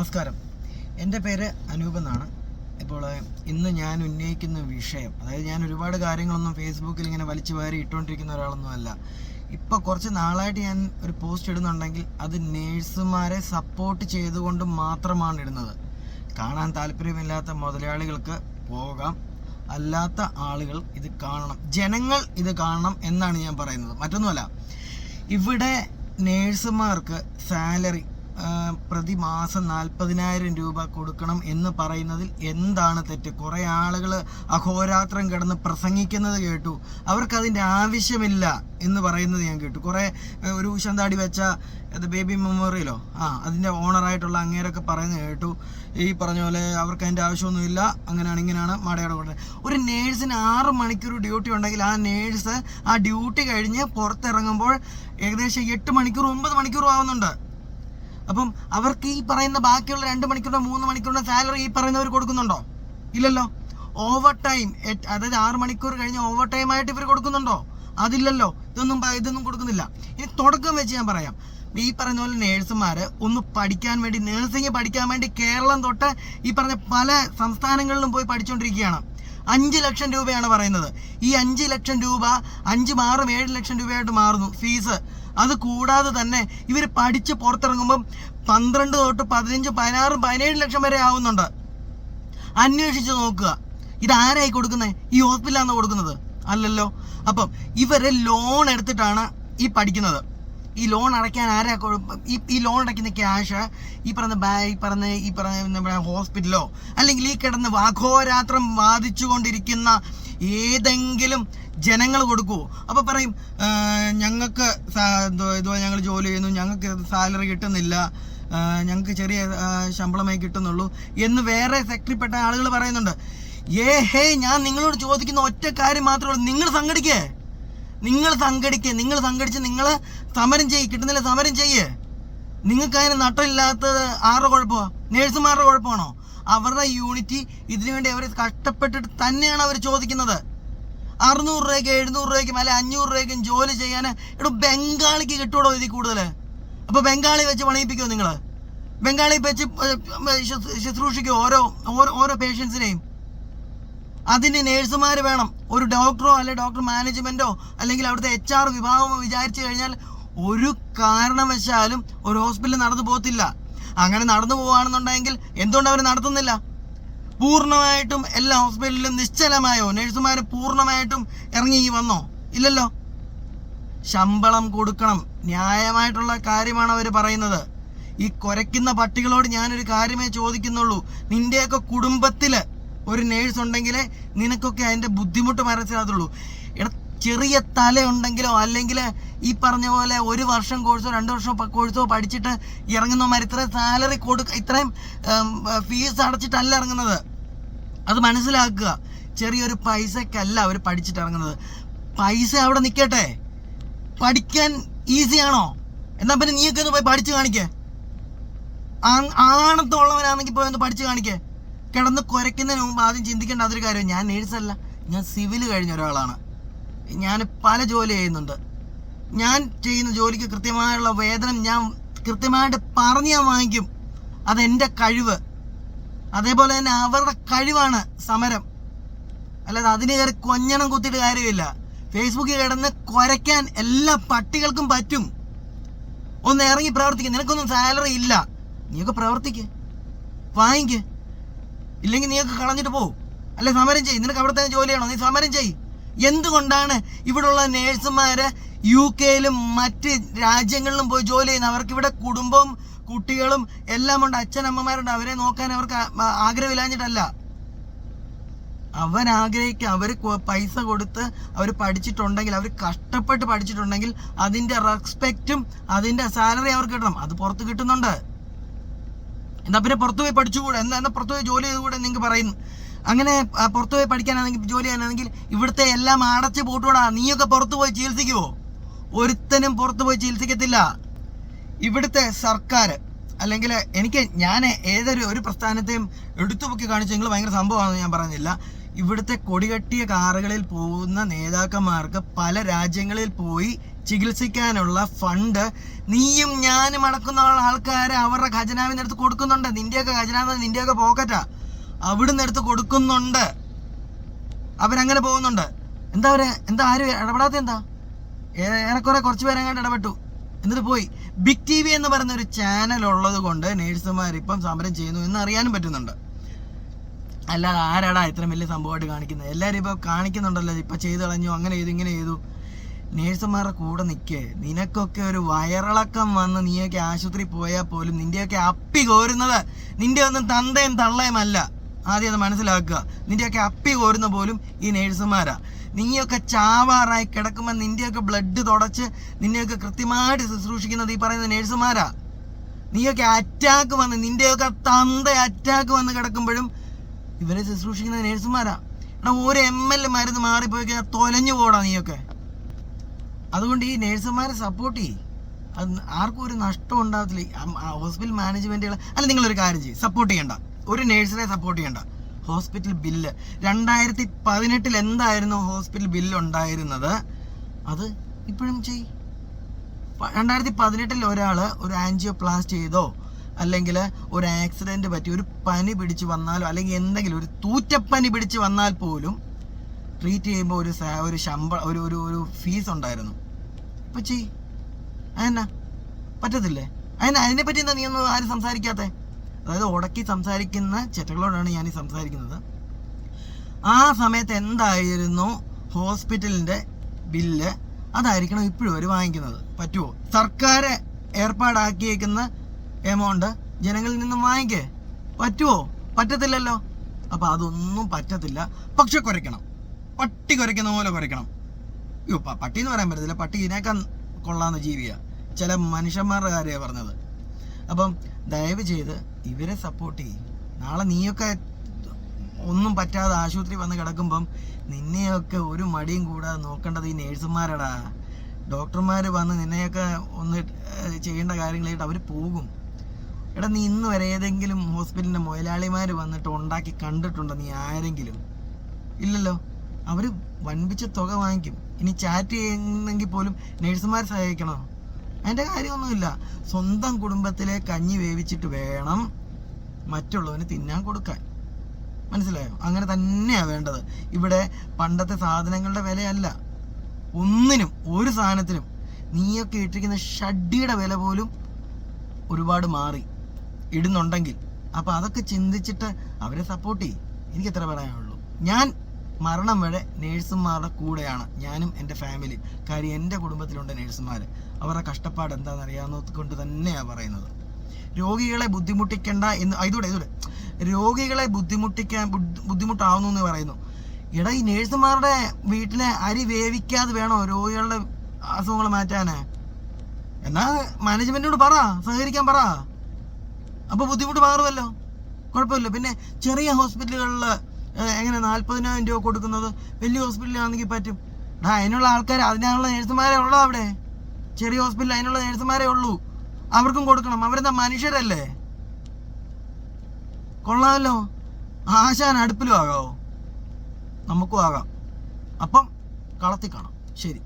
നമസ്കാരം, എൻ്റെ പേര് അനൂപ് എന്നാണ്. ഇപ്പോൾ ഇന്ന് ഞാൻ ഉന്നയിക്കുന്ന വിഷയം, അതായത് ഞാൻ ഒരുപാട് കാര്യങ്ങളൊന്നും ഫേസ്ബുക്കിൽ ഇങ്ങനെ വലിച്ചു വാരി ഇട്ടുകൊണ്ടിരിക്കുന്ന ഒരാളൊന്നും അല്ല. ഇപ്പോൾ കുറച്ച് നാളായിട്ട് ഞാൻ ഒരു പോസ്റ്റ് ഇടുന്നുണ്ടെങ്കിൽ അത് നേഴ്സുമാരെ സപ്പോർട്ട് ചെയ്തുകൊണ്ട് മാത്രമാണ് ഇടുന്നത്. കാണാൻ താല്പര്യമില്ലാത്ത മുതലാളികൾക്ക് പോകാം, അല്ലാത്ത ആളുകൾ ഇത് കാണണം, ജനങ്ങൾ ഇത് കാണണം എന്നാണ് ഞാൻ പറയുന്നത്. മറ്റൊന്നുമല്ല, ഇവിടെ നേഴ്സുമാർക്ക് സാലറി പ്രതിമാസം 40,000 രൂപ കൊടുക്കണം എന്ന് പറയുന്നതിൽ എന്താണ് തെറ്റ്? കുറേ ആളുകൾ അഹോരാത്രം കിടന്ന് പ്രസംഗിക്കുന്നത് കേട്ടു. അവർക്കതിൻ്റെ ആവശ്യമില്ല എന്ന് പറയുന്നത് ഞാൻ കേട്ടു. കുറേ ഒരു ഉശന്താടി വെച്ച ബേബി മെമ്മോറിയലോ അതിൻ്റെ ഓണറായിട്ടുള്ള അങ്ങേരൊക്കെ പറയുന്നത് കേട്ടു. ഈ പറഞ്ഞ പോലെ അവർക്ക് അതിൻ്റെ ആവശ്യമൊന്നുമില്ല, അങ്ങനെയാണ് ഇങ്ങനെയാണ് മടയുടെ കൊണ്ട്. ഒരു നേഴ്സിന് 6 മണിക്കൂർ ഡ്യൂട്ടി ഉണ്ടെങ്കിൽ ആ നേഴ്സ് ആ ഡ്യൂട്ടി കഴിഞ്ഞ് പുറത്തിറങ്ങുമ്പോൾ ഏകദേശം 8 മണിക്കൂർ 9 മണിക്കൂർ ആവുന്നുണ്ട്. അപ്പം അവർക്ക് ഈ പറയുന്ന ബാക്കിയുള്ള 2 മണിക്കൂറിൻ്റെ 3 മണിക്കൂറിൻ്റെ സാലറി ഈ പറയുന്നവർ കൊടുക്കുന്നുണ്ടോ? ഇല്ലല്ലോ. ഓവർ ടൈം, അതായത് 6 മണിക്കൂർ കഴിഞ്ഞ് ഓവർ ടൈം ആയിട്ട് ഇവർ കൊടുക്കുന്നുണ്ടോ? അതില്ലല്ലോ. ഇതൊന്നും കൊടുക്കുന്നില്ല. ഇനി തുടക്കം വെച്ച് ഞാൻ പറയാം. ഈ പറയുന്ന പോലെ നേഴ്സുമാർ ഒന്ന് പഠിക്കാൻ വേണ്ടി, നേഴ്സിംഗ് പഠിക്കാൻ വേണ്ടി കേരളം തൊട്ട് ഈ പറഞ്ഞ പല സംസ്ഥാനങ്ങളിലും പോയി പഠിച്ചുകൊണ്ടിരിക്കുകയാണ്. 5 ലക്ഷം രൂപയാണ് പറയുന്നത്. ഈ 5 ലക്ഷം രൂപ 5 മാറും 7 ലക്ഷം രൂപയായിട്ട് മാറുന്നു ഫീസ്. അത് കൂടാതെ തന്നെ ഇവർ പഠിച്ച് പുറത്തിറങ്ങുമ്പം 12 തൊട്ട് 15, 16, 17 ലക്ഷം വരെ ആവുന്നുണ്ട്. അന്വേഷിച്ച് നോക്കുക. ഇതാരായി കൊടുക്കുന്നത്? ഈ ഹോസ്പിറ്റലാണോ കൊടുക്കുന്നത്? അല്ലല്ലോ. അപ്പം ഇവർ ലോൺ എടുത്തിട്ടാണ് ഈ പഠിക്കുന്നത്. ഈ ലോൺ അടയ്ക്കാൻ ഈ ലോൺ അടയ്ക്കുന്ന ക്യാഷ് ഈ പറഞ്ഞ ഹോസ്പിറ്റലോ അല്ലെങ്കിൽ ഈ കിടന്ന് അഘോരാത്രം വാദിച്ചുകൊണ്ടിരിക്കുന്ന ഏതെങ്കിലും ജനങ്ങൾ കൊടുക്കുമോ? അപ്പോൾ പറയും ഞങ്ങൾക്ക് ഇതുപോലെ ഞങ്ങൾ ജോലി ചെയ്യുന്നു, ഞങ്ങൾക്ക് സാലറി കിട്ടുന്നില്ല, ഞങ്ങൾക്ക് ചെറിയ ശമ്പളമേ കിട്ടുന്നുള്ളൂ എന്ന് വേറെ സെക്ടറിൽപ്പെട്ട ആളുകൾ പറയുന്നുണ്ട്. ഞാൻ നിങ്ങളോട് ചോദിക്കുന്ന ഒറ്റ കാര്യം മാത്രമേ ഉള്ളൂ. നിങ്ങൾ സംഘടിച്ച് നിങ്ങൾ സമരം ചെയ്യ്. കിട്ടുന്നില്ല, സമരം ചെയ്യ്. നിങ്ങൾക്ക് അതിന് നട്ടമില്ലാത്തത് ആരുടെ കുഴപ്പമോ? നേഴ്സുമാരുടെ കുഴപ്പമാണോ? അവരുടെ യൂണിറ്റി ഇതിനുവേണ്ടി അവർ കഷ്ടപ്പെട്ടിട്ട് തന്നെയാണ് അവർ ചോദിക്കുന്നത്. 600 രൂപയ്ക്ക് 700 രൂപയ്ക്കും അല്ലെ 500 രൂപയ്ക്കും ജോലി ചെയ്യാൻ ബംഗാളിക്ക് കിട്ടുമോ ഇതിൽ കൂടുതൽ? അപ്പോൾ ബംഗാളി വെച്ച് പണിയിപ്പിക്കുമോ നിങ്ങൾ? ബംഗാളി വെച്ച് ശുശ്രൂഷിക്കുമോ ഓരോ പേഷ്യൻസിനെയും? അതിന് നേഴ്സുമാർ വേണം. ഒരു ഡോക്ടറോ അല്ലെ ഡോക്ടർ മാനേജ്മെൻറ്റോ അല്ലെങ്കിൽ അവിടുത്തെ HR വിഭാഗമോ വിചാരിച്ചു കഴിഞ്ഞാൽ ഒരു കാരണവശാലും ഒരു ഹോസ്പിറ്റൽ നടന്നു പോകത്തില്ല. അങ്ങനെ നടന്നു പോവുകയാണെന്നുണ്ടെങ്കിൽ എന്തുകൊണ്ട് അവർ നടത്തുന്നില്ല? പൂർണ്ണമായിട്ടും എല്ലാ ഹോസ്പിറ്റലിലും നിശ്ചലമായോ? നേഴ്സുമാർ പൂർണ്ണമായിട്ടും ഇറങ്ങി വന്നോ? ഇല്ലല്ലോ. ശമ്പളം കൊടുക്കണം, ന്യായമായിട്ടുള്ള കാര്യമാണ് അവർ പറയുന്നത്. ഈ കുരയ്ക്കുന്ന പട്ടികളോട് ഞാനൊരു കാര്യമേ ചോദിക്കുന്നുള്ളൂ. നിൻ്റെയൊക്കെ കുടുംബത്തിൽ ഒരു നേഴ്സ് ഉണ്ടെങ്കിൽ നിനക്കൊക്കെ അതിൻ്റെ ബുദ്ധിമുട്ട് മനസ്സിലാകത്തുള്ളൂ. ചെറിയ തലയുണ്ടെങ്കിലോ അല്ലെങ്കിൽ ഈ പറഞ്ഞ പോലെ 1 വർഷം കോഴ്സോ 2 വർഷം കോഴ്സോ പഠിച്ചിട്ട് ഇറങ്ങുന്നവന്മാർ ഇത്രയും സാലറി ഇത്രയും ഫീസ് അടച്ചിട്ടല്ല ഇറങ്ങുന്നത്. അത് മനസ്സിലാക്കുക. ചെറിയൊരു പൈസക്കല്ല അവർ പഠിച്ചിട്ട് ഇറങ്ങുന്നത്. പൈസ അവിടെ നിൽക്കട്ടെ. പഠിക്കാൻ ഈസിയാണോ? എന്നാൽ പിന്നെ നീയൊക്കെ ഒന്ന് പോയി പഠിച്ച് കാണിക്കേ. ആണത്തുള്ളവനാണെങ്കിൽ പോയി ഒന്ന് പഠിച്ച് കാണിക്കേ. കിടന്ന് കുരയ്ക്കുന്നതിന് മുമ്പ് ആദ്യം ചിന്തിക്കേണ്ട അതൊരു കാര്യം. ഞാൻ നേഴ്സല്ല, ഞാൻ സിവിൽ കഴിഞ്ഞ ഒരാളാണ്. ഞാൻ പല ജോലി ചെയ്യുന്നുണ്ട്. ഞാൻ ചെയ്യുന്ന ജോലിക്ക് കൃത്യമായുള്ള വേതനം ഞാൻ കൃത്യമായിട്ട് ഞാൻ വാങ്ങിക്കും. അതെൻ്റെ കഴിവ്. അതേപോലെ തന്നെ അവരുടെ കഴിവാണ് സമരം. അല്ലാതെ അതിന് കയറി കൊഞ്ഞണം കുത്തിയിട്ട് കാര്യമില്ല. ഫേസ്ബുക്കിൽ കിടന്ന് കുരയ്ക്കാൻ എല്ലാ പട്ടികൾക്കും പറ്റും. ഒന്ന് ഇറങ്ങി പ്രവർത്തിക്കുക. നിനക്കൊന്നും സാലറി ഇല്ല, നീയൊക്കെ പ്രവർത്തിക്കുക, വാങ്ങിക്കുക. ഇല്ലെങ്കിൽ നീയൊക്കെ കളഞ്ഞിട്ട് പോകും. അല്ലെ സമരം ചെയ്യും. നിനക്ക് അവിടെ തന്നെ ജോലിയാണോ? നീ സമരം ചെയ്യും. എന്തുകൊണ്ടാണ് ഇവിടെയുള്ള നേഴ്സുമാര് UK-ലും മറ്റ് രാജ്യങ്ങളിലും പോയി ജോലി ചെയ്യുന്നത്? അവർക്കിവിടെ കുടുംബവും കുട്ടികളും എല്ലാം ഉണ്ട്, അച്ഛനമ്മമാരുണ്ട്. അവരെ നോക്കാൻ അവർക്ക് ആഗ്രഹമില്ലാഞ്ഞിട്ടല്ല. അവർ പൈസ കൊടുത്ത് അവർ പഠിച്ചിട്ടുണ്ടെങ്കിൽ, അവർ കഷ്ടപ്പെട്ട് പഠിച്ചിട്ടുണ്ടെങ്കിൽ അതിൻ്റെ റെസ്പെക്റ്റും അതിൻ്റെ സാലറി അവർക്ക് കിട്ടണം. അത് പുറത്ത് കിട്ടുന്നുണ്ട്. എന്നാൽ പിന്നെ പുറത്തു പോയി പഠിച്ചുകൂടെ? എന്നാൽ പുറത്തു പോയി ജോലി ചെയ്തുകൂടെ നിങ്ങൾക്ക് പറയുന്നു. അങ്ങനെ പുറത്തു പോയി പഠിക്കാനാണെങ്കിൽ ജോലി ചെയ്യാനാണെങ്കിൽ ഇവിടുത്തെ എല്ലാം അടച്ച് പൂട്ടൂടാ. നീയൊക്കെ പുറത്തു പോയി ചികിത്സിക്കുമോ? ഒരുത്തനും പുറത്തു പോയി ചികിത്സിക്കത്തില്ല. ഇവിടുത്തെ സർക്കാർ അല്ലെങ്കിൽ ഞാൻ ഏതൊരു പ്രസ്ഥാനത്തെയും എടുത്തുപൊക്കി കാണിച്ച് നിങ്ങൾ ഭയങ്കര സംഭവമാണെന്ന് ഞാൻ പറയുന്നില്ല. ഇവിടുത്തെ കൊടികെട്ടിയ കാറുകളിൽ പോകുന്ന നേതാക്കന്മാർക്ക് പല രാജ്യങ്ങളിൽ പോയി ചികിത്സിക്കാനുള്ള ഫണ്ട് നീയും ഞാനും അടക്കുന്ന ആൾക്കാരെ അവരുടെ ഖജനാവിൻ്റെ അടുത്ത് കൊടുക്കുന്നുണ്ട്. നിന്റെയൊക്കെ ഖജനാവ് നിന്റെയൊക്കെ പോക്കറ്റാ, അവിടുന്ന് എടുത്ത് കൊടുക്കുന്നുണ്ട്. അവരങ്ങനെ പോകുന്നുണ്ട്. എന്താ ആരും ഇടപെടാത്ത? എന്താ ഏറെക്കുറെ കുറച്ച് പേരെങ്ങാണ്ട് ഇടപെട്ടു, എന്നിട്ട് പോയി. ബിഗ് TV എന്ന് പറയുന്ന ഒരു ചാനൽ ഉള്ളത് കൊണ്ട് നേഴ്സുമാർ ഇപ്പം സമരം ചെയ്യുന്നു എന്ന് അറിയാനും പറ്റുന്നുണ്ട്. അല്ലാതെ ആരാടാ ഇത്ര വലിയ സംഭവമായിട്ട് കാണിക്കുന്നത്? എല്ലാവരും ഇപ്പോൾ കാണിക്കുന്നുണ്ടല്ലോ, ഇപ്പം ചെയ്ത് കളഞ്ഞു, അങ്ങനെ ചെയ്തു, ഇങ്ങനെ ചെയ്തു. നേഴ്സുമാരുടെ കൂടെ നിൽക്കേ. നിനക്കൊക്കെ ഒരു വയറിളക്കം വന്ന് നീയൊക്കെ ആശുപത്രി പോയാൽ പോലും നിന്റെയൊക്കെ അപ്പി കോരുന്നത് നിന്റെ ഒന്നും തന്തയും തള്ളയുമല്ല. ആദ്യം അത് മനസ്സിലാക്കുക. നിന്റെയൊക്കെ അപ്പി കോരുന്ന പോലും ഈ നേഴ്സുമാരാ. നീയൊക്കെ ചാവാറായി കിടക്കുമ്പോൾ നിന്റെയൊക്കെ ബ്ലഡ് തുടച്ച് നിന്നെയൊക്കെ കൃത്യമായിട്ട് ശുശ്രൂഷിക്കുന്നത് ഈ പറയുന്ന നേഴ്സുമാരാ. നീയൊക്കെ അറ്റാക്ക് വന്ന് നിന്റെയൊക്കെ തന്ത അറ്റാക്ക് വന്ന് കിടക്കുമ്പോഴും ഇവരെ ശുശ്രൂഷിക്കുന്ന നേഴ്സുമാരാ. ഒരു ML മരുന്ന് മാറിപ്പോയി കഴിഞ്ഞാൽ തൊലഞ്ഞു പോടാ നീയൊക്കെ. അതുകൊണ്ട് ഈ നേഴ്സുമാരെ സപ്പോർട്ട് ചെയ്യും. അത് ആർക്കും ഒരു നഷ്ടം ഉണ്ടാകത്തില്ല. ഹോസ്പിറ്റൽ മാനേജ്മെൻറ്റുകൾ അല്ല, നിങ്ങളൊരു കാര്യം ചെയ്യും, സപ്പോർട്ട് ചെയ്യണ്ട, ഒരു നേഴ്സിനെ സപ്പോർട്ട് ചെയ്യണ്ട. ഹോസ്പിറ്റൽ ബില്ല് 2018 എന്തായിരുന്നു ഹോസ്പിറ്റൽ ബില്ല് ഉണ്ടായിരുന്നത്, അത് ഇപ്പോഴും ചെയ്യും. 2018 ഒരാൾ ഒരു ആൻജിയോപ്ലാസ്റ്റ് ചെയ്തോ, അല്ലെങ്കിൽ ഒരു ആക്സിഡൻറ്റ് പറ്റി ഒരു പനി പിടിച്ച് വന്നാലോ, അല്ലെങ്കിൽ എന്തെങ്കിലും ഒരു തൂറ്റപ്പനി പിടിച്ച് വന്നാൽ പോലും ട്രീറ്റ് ചെയ്യുമ്പോൾ ഒരു ശമ്പളം ഒരു ഫീസ് ഉണ്ടായിരുന്നു. ഇപ്പം ചെയ്. അതെന്നാ പറ്റത്തില്ലേ? അതിനെപ്പറ്റി എന്താ നീ ഒന്നും ആരും സംസാരിക്കാത്തേ? അതായത് ഉടക്കി സംസാരിക്കുന്ന ചെറ്റകളോടാണ് ഞാൻ ഈ സംസാരിക്കുന്നത്. ആ സമയത്ത് എന്തായിരുന്നു ഹോസ്പിറ്റലിൻ്റെ ബില്ല്, അതായിരിക്കണം ഇപ്പോഴും അവർ വാങ്ങിക്കുന്നത്. പറ്റുമോ? സർക്കാർ ഏർപ്പാടാക്കിയേക്കുന്ന എമൗണ്ട് ജനങ്ങളിൽ നിന്നും വാങ്ങിക്കേ? പറ്റുമോ? പറ്റത്തില്ലല്ലോ. അപ്പം അതൊന്നും പറ്റത്തില്ല. പക്ഷെ കുരയ്ക്കണം, പട്ടി കുരയ്ക്കുന്ന പോലെ കുരയ്ക്കണം. പട്ടി എന്ന് പറയാൻ പറ്റത്തില്ല, പട്ടി ഇതിനേക്കാൾ കൊള്ളാവുന്ന ജീവിയാണ്. ചില മനുഷ്യന്മാരുടെ കാര്യമാണ് പറഞ്ഞത്. അപ്പം ദയവ് ചെയ്ത് ഇവരെ സപ്പോർട്ട് ചെയ്യും. നാളെ നീയൊക്കെ ഒന്നും പറ്റാതെ ആശുപത്രി വന്ന് കിടക്കുമ്പം നിന്നെയൊക്കെ ഒരു മടിയും കൂടാതെ നോക്കേണ്ടത് ഈ നേഴ്സുമാരടാ. ഡോക്ടർമാർ വന്ന് നിന്നെയൊക്കെ ഒന്ന് ചെയ്യേണ്ട കാര്യങ്ങളായിട്ട് അവർ പോകും. എടാ, നീ ഇന്ന് വരെ ഏതെങ്കിലും ഹോസ്പിറ്റലിൻ്റെ മുതലാളിമാർ വന്നിട്ട് ഉണ്ടാക്കി കണ്ടിട്ടുണ്ടോ നീ ആരെങ്കിലും? ഇല്ലല്ലോ. അവർ വൻപിച്ച തുക വാങ്ങിക്കും. ഇനി ചാറ്റ് ചെയ്യുന്നെങ്കിൽ പോലും നേഴ്സുമാർ സഹായിക്കണോ? അതിൻ്റെ കാര്യമൊന്നുമില്ല. സ്വന്തം കുടുംബത്തിലെ കഞ്ഞി വേവിച്ചിട്ട് വേണം മറ്റുള്ളവന് തിന്നാൻ കൊടുക്കാൻ. മനസ്സിലായോ? അങ്ങനെ തന്നെയാണ് വേണ്ടത്. ഇവിടെ പണ്ടത്തെ സാധനങ്ങളുടെ വിലയല്ല ഒന്നിനും, ഒരു സാധനത്തിനും. നീയൊക്കെ ഇട്ടിരിക്കുന്ന ഷഡ്ഡിയുടെ വില പോലും ഒരുപാട് മാറി ഇടുന്നുണ്ടെങ്കിൽ അപ്പോൾ അതൊക്കെ ചിന്തിച്ചിട്ട് അവരെ സപ്പോർട്ട് ചെയ്യും. എനിക്കെത്ര പറയാനുള്ളൂ. ഞാൻ മരണം വരെ നേഴ്സുമാരുടെ കൂടെയാണ്, ഞാനും എൻ്റെ ഫാമിലിയും. കാര്യം എൻ്റെ കുടുംബത്തിലുണ്ട് നേഴ്സുമാർ. അവരുടെ കഷ്ടപ്പാട് എന്താണെന്ന് അറിയാവുന്നത് കൊണ്ട് തന്നെയാണ് പറയുന്നത്. രോഗികളെ ബുദ്ധിമുട്ടിക്കേണ്ട എന്ന് ഇതൂടെ രോഗികളെ ബുദ്ധിമുട്ടാവുന്നു എന്ന് പറയുന്നു. എടാ, ഈ നേഴ്സുമാരുടെ വീട്ടിലെ അരി വേവിക്കാതെ വേണോ രോഗികളുടെ അസുഖങ്ങൾ മാറ്റാന്? എന്നാ മാനേജ്മെൻറ്റിനോട് പറ, സഹകരിക്കാൻ പറ. അപ്പോൾ ബുദ്ധിമുട്ട് മാറുമല്ലോ, കുഴപ്പമില്ല. പിന്നെ ചെറിയ ഹോസ്പിറ്റലുകളിൽ എങ്ങനെ 40,000 രൂപ കൊടുക്കുന്നത്? വലിയ ഹോസ്പിറ്റലാണെങ്കിൽ പറ്റും. അതിനുള്ള ആൾക്കാർ, അതിനുള്ള നേഴ്സുമാരേ ഉള്ളൂ അവിടെ. ചെറിയ ഹോസ്പിറ്റലിൽ അതിനുള്ള നേഴ്സുമാരേ ഉള്ളൂ. അവർക്കും കൊടുക്കണം. അവരെന്താ മനുഷ്യരല്ലേ? കൊള്ളാമല്ലോ. ആശാൻ അടുപ്പിലും ആകാമോ? നമുക്കും ആകാം. അപ്പം കളത്തി കാണാം. ശരി.